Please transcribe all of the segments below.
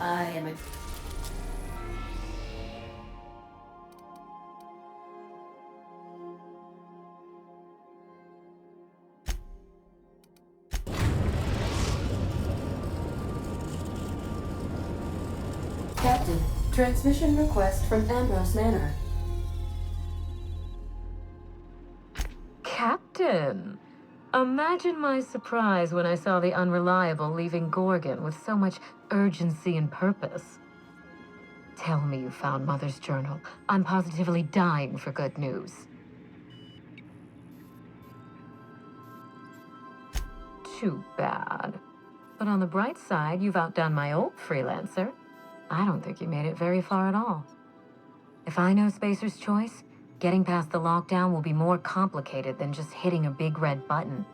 I am a... Captain, transmission request from Ambrose Manor. Captain! Imagine my surprise when I saw the Unreliable leaving Gorgon with so much urgency and purpose. Tell me you found Mother's journal. I'm positively dying for good news. Too bad. But on the bright side, you've outdone my old freelancer. I don't think you made it very far at all. If I know Spacer's Choice, getting past the lockdown will be more complicated than just hitting a big red button.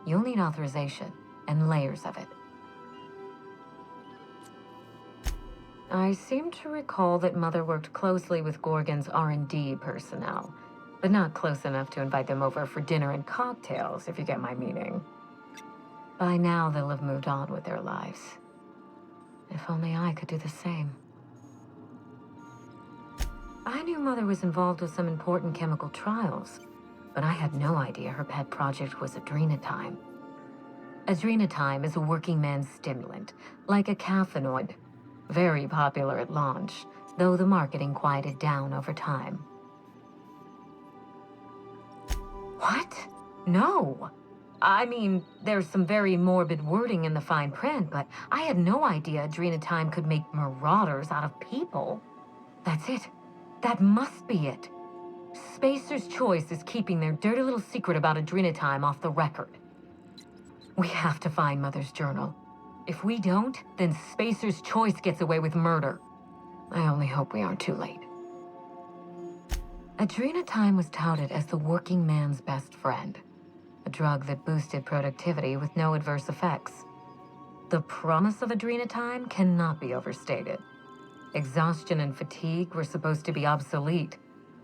You'll need authorization, and layers of it. I seem to recall that Mother worked closely with Gorgon's R&D personnel, but not close enough to invite them over for dinner and cocktails, if you get my meaning. By now, they'll have moved on with their lives. If only I could do the same. I knew Mother was involved with some important chemical trials, but I had no idea her pet project was adrenatime. Adrenatime is a working man's stimulant, like a caffeinoid. Very popular at launch, though the marketing quieted down over time. What? No! I mean, there's some very morbid wording in the fine print, but I had no idea adrenatime could make marauders out of people. That's it. That must be it. Spacer's Choice is keeping their dirty little secret about adrenatime off the record. We have to find Mother's journal. If we don't, then Spacer's Choice gets away with murder. I only hope we aren't too late. Adrenatime was touted as the working man's best friend, a drug that boosted productivity with no adverse effects. The promise of adrenatime cannot be overstated. Exhaustion and fatigue were supposed to be obsolete.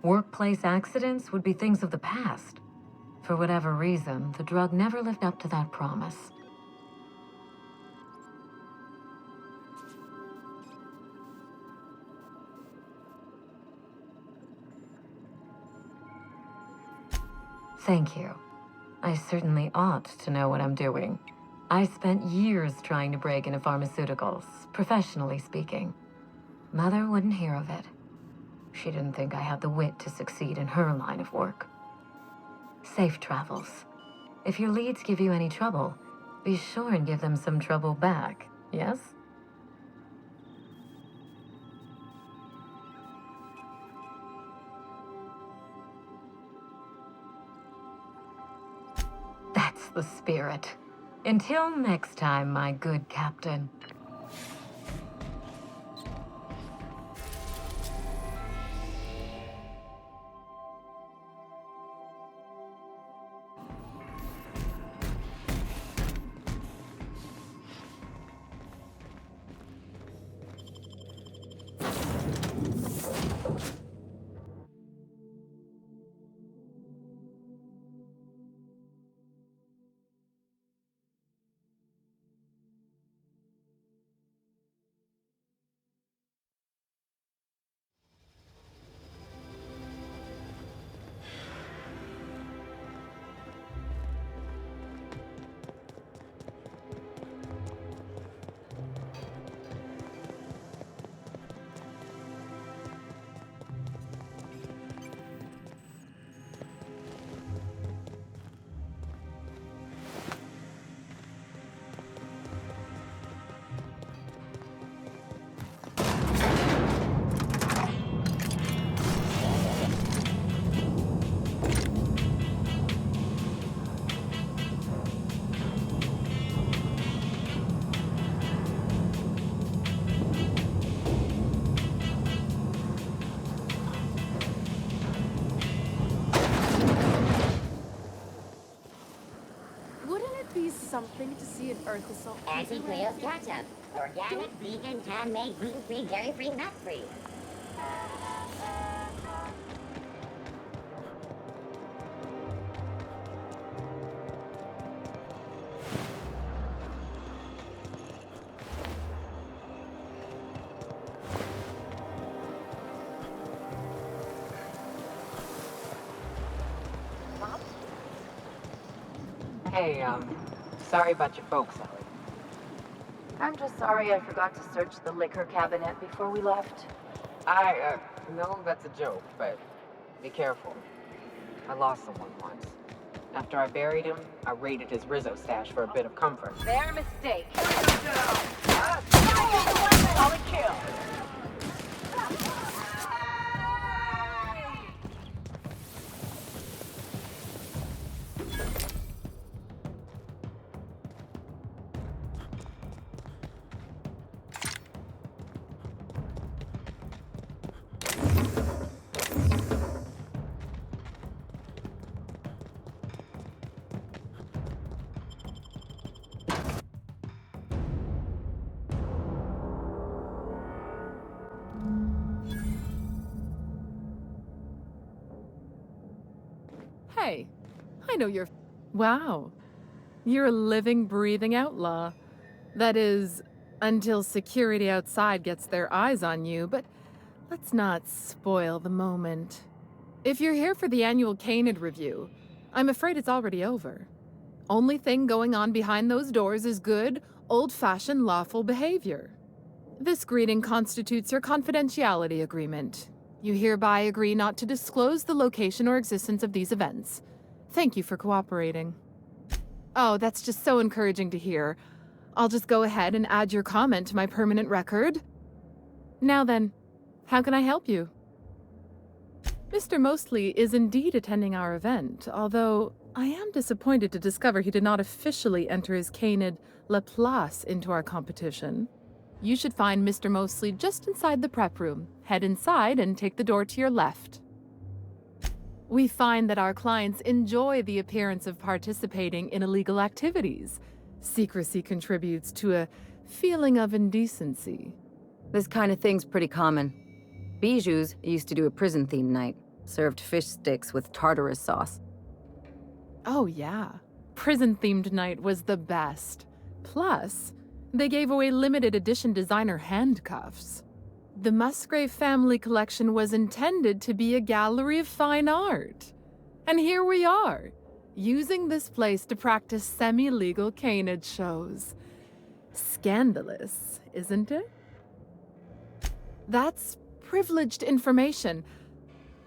Workplace accidents would be things of the past. For whatever reason, the drug never lived up to that promise. Thank you. I certainly ought to know what I'm doing. I spent years trying to break into pharmaceuticals, professionally speaking. Mother wouldn't hear of it. She didn't think I had the wit to succeed in her line of work. Safe travels. If your leads give you any trouble, be sure and give them some trouble back, yes? That's the spirit. Until next time, my good captain. Something to see an Earth assault. Anti-Grail's ketchup. Organic, vegan, handmade, gluten-free, dairy-free, nut-free. Hey, sorry about your folks, Ellie. I'm just sorry I forgot to search the liquor cabinet before we left. I know that's a joke, but be careful. I lost someone once. After I buried him, I raided his Rizzo stash for a bit of comfort. Their mistake. Solid kill! Hey, I know you're... Wow. You're a living, breathing outlaw. That is, until security outside gets their eyes on you, but let's not spoil the moment. If you're here for the annual Canid review, I'm afraid it's already over. Only thing going on behind those doors is good, old-fashioned lawful behavior. This greeting constitutes your confidentiality agreement. You hereby agree not to disclose the location or existence of these events. Thank you for cooperating. Oh, that's just so encouraging to hear. I'll just go ahead and add your comment to my permanent record. Now then, how can I help you? Mr. Mostly is indeed attending our event, although I am disappointed to discover he did not officially enter his Canid La Place into our competition. You should find Mr. Mostly just inside the prep room. Head inside and take the door to your left. We find that our clients enjoy the appearance of participating in illegal activities. Secrecy contributes to a feeling of indecency. This kind of thing's pretty common. Bijou's used to do a prison-themed night. Served fish sticks with tartarus sauce. Oh yeah, prison-themed night was the best. Plus, they gave away limited edition designer handcuffs. The Musgrave family collection was intended to be a gallery of fine art. And here we are, using this place to practice semi-legal canid shows. Scandalous, isn't it? That's privileged information.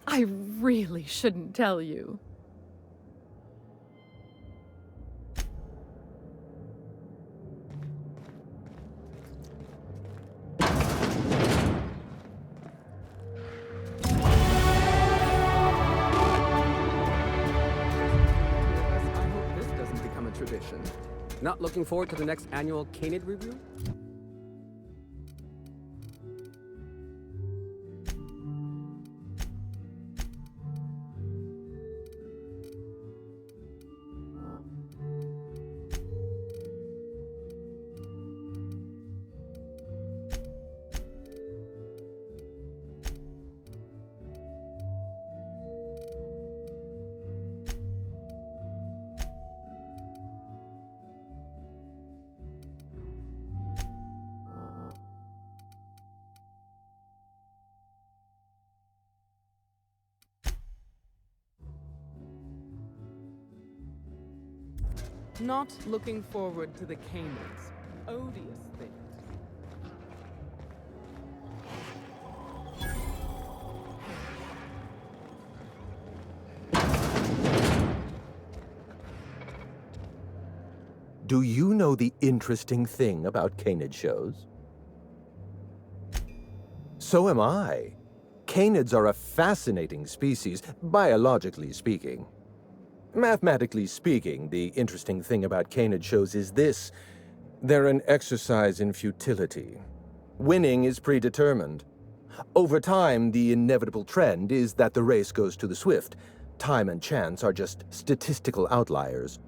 I really shouldn't tell you. Tradition. Not looking forward to the next annual Canid review? Not looking forward to the Canids. Odious things. Do you know the interesting thing about canid shows? So am I. Canids are a fascinating species, biologically speaking. Mathematically speaking, the interesting thing about canid shows is this. They're an exercise in futility. Winning is predetermined. Over time, the inevitable trend is that the race goes to the swift. Time and chance are just statistical outliers.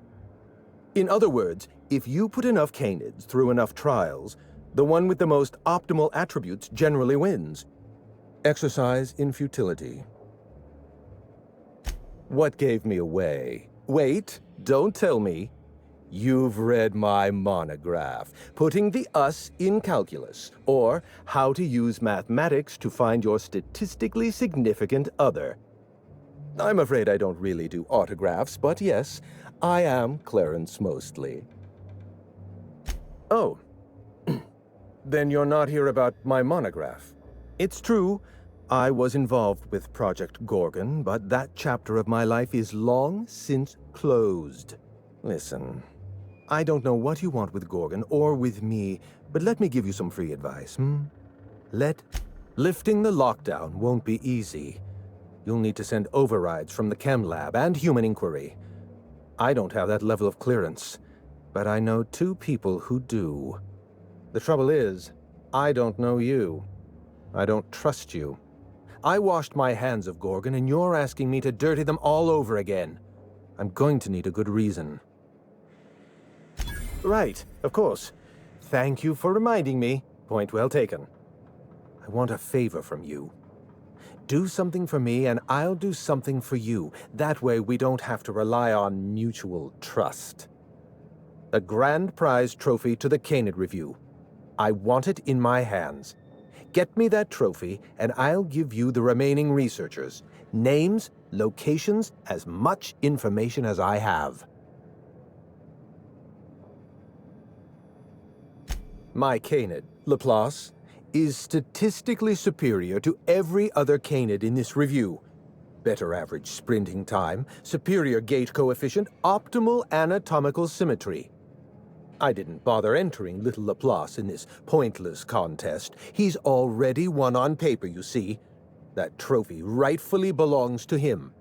In other words, if you put enough canids through enough trials, the one with the most optimal attributes generally wins. Exercise in futility. What gave me away? Wait, don't tell me. You've read my monograph, Putting the Us in Calculus, or How to Use Mathematics to Find Your Statistically Significant Other. I'm afraid I don't really do autographs, but yes, I am Clarence Mostly. Oh. Then you're not here about my monograph. It's true, I was involved with Project Gorgon, but that chapter of my life is long since closed. Listen, I don't know what you want with Gorgon or with me, but let me give you some free advice, Lifting the lockdown won't be easy. You'll need to send overrides from the chem lab and human inquiry. I don't have that level of clearance, but I know 2 people who do. The trouble is, I don't know you. I don't trust you. I washed my hands of Gorgon, and you're asking me to dirty them all over again. I'm going to need a good reason. Right, of course. Thank you for reminding me. Point well taken. I want a favor from you. Do something for me, and I'll do something for you. That way we don't have to rely on mutual trust. A grand prize trophy to the Canid Review. I want it in my hands. Get me that trophy, and I'll give you the remaining researchers. Names, locations, as much information as I have. My Canid, Laplace, is statistically superior to every other Canid in this review. Better average sprinting time, superior gait coefficient, optimal anatomical symmetry. I didn't bother entering little Laplace in this pointless contest. He's already won on paper, you see. That trophy rightfully belongs to him.